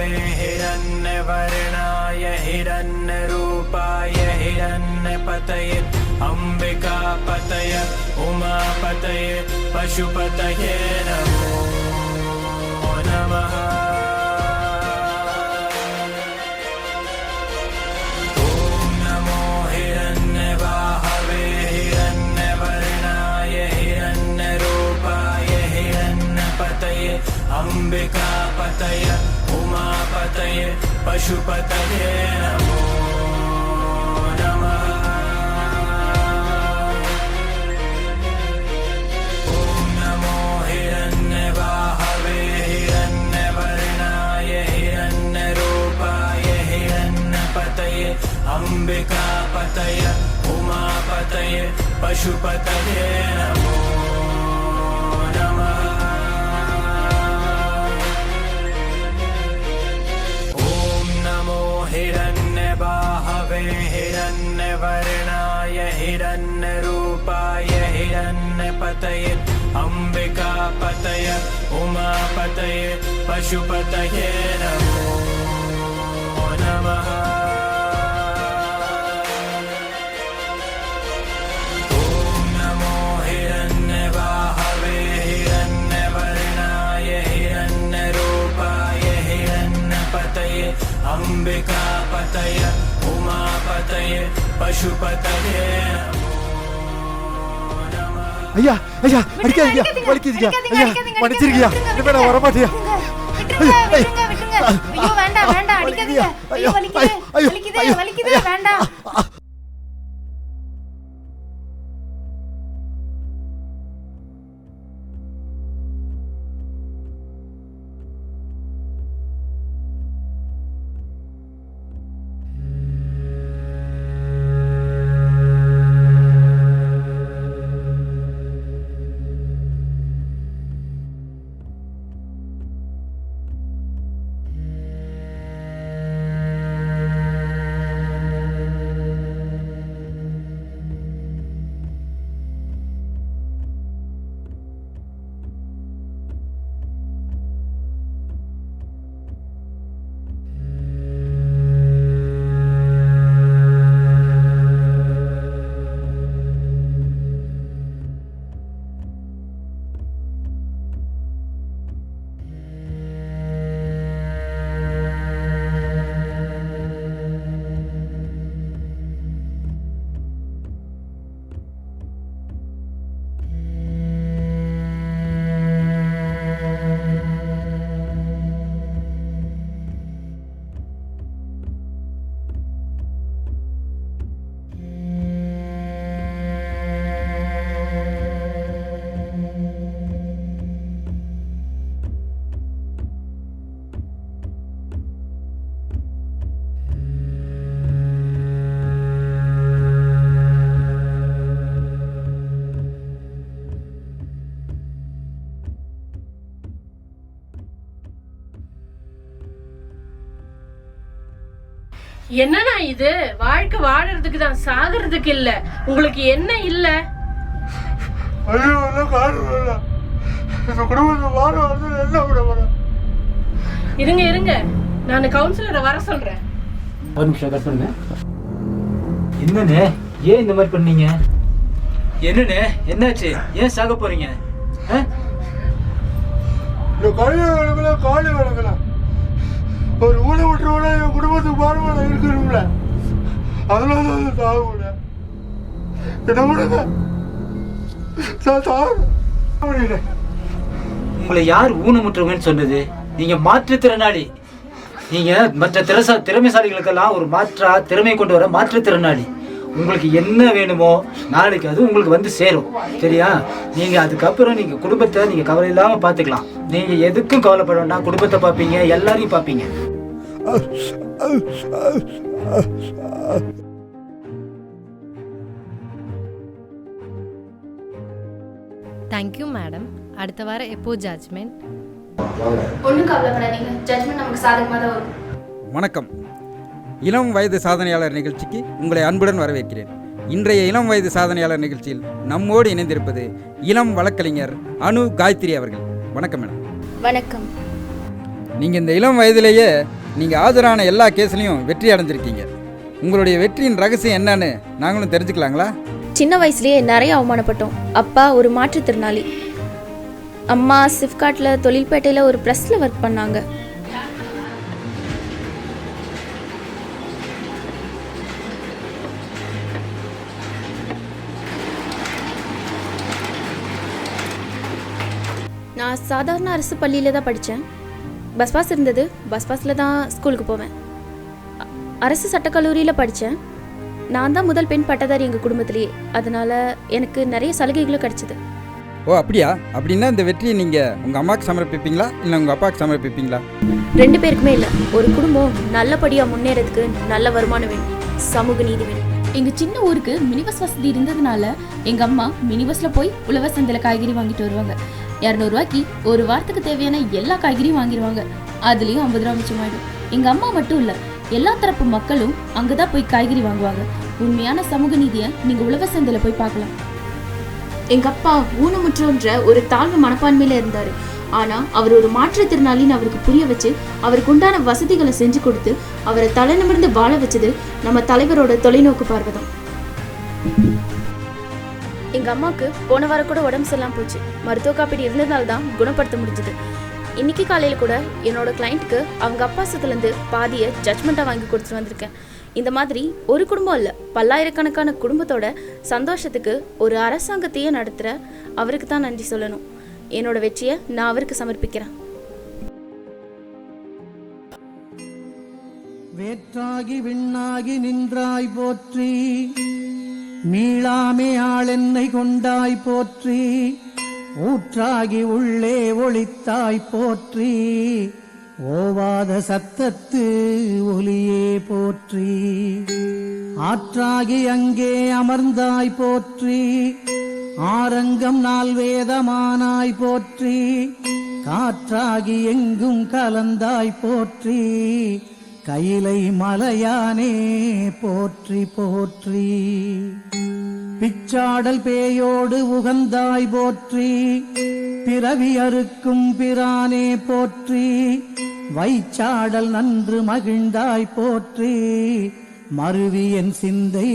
बाहवे हिरण्यवर्णाय हिरण्यरूपाय हिरण्यपतये अम्बिकापतये उमापतये पशुपतये नमो नमः। अम्बिकापतय उमापतये पशुपतये नमो नमः। ॐ नमो हिरण्यबाहवे हिरण्यवर्णाय हिरण्यरूपाय हिरण्यपतये अम्बिकापतय उमापतये पशुपतये नमो नमः। हिरण्यबाहवे हिरण्यवर्णाय हिरण्यरूपाय हिरण्यपतये अम्बिकापतय उमापतये पशुपतये नमो नमः। ॐ नमो हिरण्यबाहवे हिरण्यवर्णाय हिरण्यरूपाय हिरण्यपतये अम्बिकापतय उमापतये पशुपतये ஐயா ஐயா அடிக்காதீங்க வலிக்குதுங்க ஐயா மன்னிச்சிருக்கியா இனிமே நான் வர மாட்டியா ஐயோ வேண்டாம் வேண்டாம் அடிக்காதீங்க ஐயோ வலிக்குது வலிக்குது வேண்டாம். என்னன்னா இது வாழ்க்கை வாழறதுக்கு தான், சாகிறதுக்கு இல்ல. உங்களுக்கு என்ன இல்ல? இருங்க இருங்க, நான் கவுன்சிலரை வர சொல்றேன். ஒரு நிமிஷம் கட் பண்ணுங்க. என்னண்ணே ஏன் இந்த மாதிரி பண்ணீங்க? என்னண்ணே என்னாச்சு? ஏன் சாக போறீங்க? காலி வழங்கலாம் ஒரு ஊழல் விட்டுருவோட என் குடும்பத்துக்கு பாரமான இருக்கணும்ல, அதனால தான் சாகுல என்ன பண்ணுங்க. உங்களை யார் ஊனமுற்றவங்கன்னு சொன்னது? நீங்க மாற்றுத்திறனாளி. நீங்க மற்ற திறமைசாலிகளுக்கெல்லாம் ஒரு திறமை கொண்டு வர மாற்றுத்திறனாளி. உங்களுக்கு என்ன வேணுமோ நாளைக்கு அது உங்களுக்கு வந்து சேரும், சரியா? நீங்க அதுக்கப்புறம் நீங்க குடும்பத்தை நீங்க கவலை இல்லாம பாத்துக்கலாம். நீங்க எதுக்கும் கவலைப்பட வேண்டாம். குடும்பத்தை பாப்பீங்க, எல்லாரையும் பாப்பீங்க. Thank you madam. அடுத்த வாரம் எப்போ ஜட்ஜ்மெண்ட்? ஒன்றும் கவலைப்படாதீங்க, ஜட்ஜ்மெண்ட் நமக்கு சாதகமாக தான் வரும். வணக்கம். இளம் வயது சாதனையாளர் நிகழ்ச்சிக்கு உங்களை அன்புடன் வரவேற்கிறேன். இன்றைய இளம் வயது சாதனையாளர் நிகழ்ச்சியில் நம்மோடு இணைந்திருப்பது இளம் வழக்கறிஞர் அனு காயத்ரி அவர்கள். வணக்கம் மேடம். வணக்கம். நீங்கள் இந்த இளம் வயதிலேயே நீங்கள் ஆஜரான எல்லா கேஸ்லையும் வெற்றி அடைஞ்சிருக்கீங்க. உங்களுடைய வெற்றியின் ரகசியம் என்னன்னு நாங்களும் தெரிஞ்சுக்கலாங்களா? சின்ன வயசுலயே நிறைய அவமானப்பட்டோம். அப்பா ஒரு மாற்றுத்திறனாளி, அம்மா சிப்காட்டில் தொழில்பேட்டையில் ஒரு ப்ரெஸ்ஸில் ஒர்க் பண்ணாங்க. நான் சாதாரண அரசு பள்ளியில் தான் படித்தேன். பஸ் பாஸ் இருந்தது, பஸ் பாஸில் தான் ஸ்கூலுக்கு போவேன். அரசு சட்டக்கல்லூரியில் படித்தேன். நான் தான் முதல் பெண் பட்டதாரி எங்கள் குடும்பத்திலேயே. அதனால் எனக்கு நிறைய சலுகைகளும் கிடச்சிது. ஓ அப்படியா? அப்படின்னா இந்த வெற்றியை நீங்கள் உங்கள் அம்மாவுக்கு சமர்ப்பிப்பீங்களா இல்லை உங்கள் அப்பாவுக்கு சமர்ப்பிப்பீங்களா? 2 பேருக்குமே இல்லை. ஒரு குடும்பம் நல்லபடியாக முன்னேறதுக்கு நல்ல வருமானம் வேணும், சமூக நீதி வேணும். எங்கள் சின்ன ஊருக்கு மினி பஸ் வசதி இருந்ததுனால எங்கள் அம்மா மினி பஸ்ஸில் போய் உழவர் சந்தையில் காய்கறி வாங்கிட்டு வருவாங்க. 200 ரூபாய்க்கு ஒரு வாரத்துக்கு தேவையான எல்லா காய்கறியும் வாங்கிடுவாங்க. அதுலேயும் 50 ரூபா மிச்சமாயிடும். எங்கள் அம்மா மட்டும் இல்லை, எல்லா தரப்பு மக்களும் அங்கே தான் போய் காய்கறி வாங்குவாங்க. உண்மையான சமூக நீதியை நீங்கள் உழவர் சந்தையில் போய் பார்க்கலாம். எங்கள் அப்பா ஊனமுற்றோன்ற ஒரு தாழ்வு மனப்பான்மையில் இருந்தார். ஆனால் அவர் ஒரு மாற்றுத்திறனாளின்னு அவருக்கு புரிய வச்சு அவருக்கு உண்டான வசதிகளை செஞ்சு கொடுத்து அவரை தலைநிமிர்ந்து வாழ வச்சது நம்ம தலைவரோட தொலைநோக்கு பார்வை தான். எங்கள் அம்மாவுக்கு போன வாரம் கூட உடம்பு சரியில்லாமல் போச்சு. மருத்துவ காப்பீடு இருந்ததுனால தான் குணப்படுத்த முடிஞ்சது. இன்னைக்கு காலையில் கூட என்னோட கிளைண்ட்டுக்கு அவங்க அப்பா சொத்துலேருந்து பாதியை ஜட்மெண்ட்டாக வாங்கி கொடுத்துட்டு வந்திருக்கேன். இந்த மாதிரி ஒரு குடும்பம் இல்லை, பல்லாயிரக்கணக்கான குடும்பத்தோட சந்தோஷத்துக்கு ஒரு அரசாங்கத்தையே நடத்துகிற அவருக்கு தான் நன்றி சொல்லணும். என்னோட வெற்றியை நான் அவருக்கு சமர்ப்பிக்கிறேன். வேற்றாகி விண்ணாகி நின்றாய் போற்றி, மீளாமே ஆளென்னை கொண்டாய் போற்றி, ஊற்றாகி உள்ளே ஒளித்தாய் போற்றி, ஓவாத சத்தத்து ஒலியே போற்றி, ஆற்றாகி அங்கே அமர்ந்தாய் போற்றி, ஆரங்கம் நால்வேதமானாய் போற்றி, காற்றாகி எங்கும் கலந்தாய் போற்றி, கையிலை மலையானே போற்றி போற்றி, பிச்சாடல் பேயோடு உகந்தாய் போற்றி, பிறவி அறுக்கும் பிரானே போற்றி, வைச்சாடல் நன்று மகிழ்ந்தாய் போற்றி, மருவி என் சிந்தை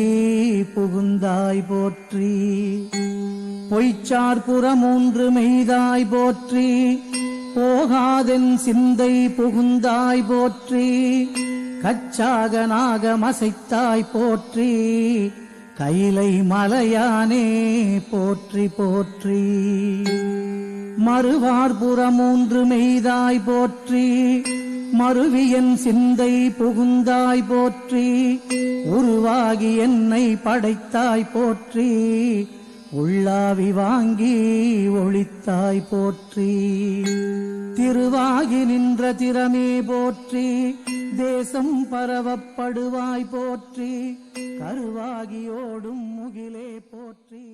புகுந்தாய் போற்றி, பொய்ச்சார் புறமூன்று மெய்தாய் போற்றி, போகாதென் சிந்தை புகுந்தாய் போற்றி, கச்சாக நாகமசைத்தாய் போற்றி, கைலை மலையானே போற்றி போற்றி, மறுவார்புறமூன்று மெய்தாய் போற்றி, மருவியன் சிந்தை புகுந்தாய் போற்றி, உருவாகி என்னை படைத்தாய் போற்றி, உள்ளாவி வாங்கி ஒளித்தாய் போற்றி, திருவாகி நின்ற திறமே போற்றி, தேசம் பரவப்படுவாய் போற்றி, கருவாகி ஓடும் முகிலே போற்றி.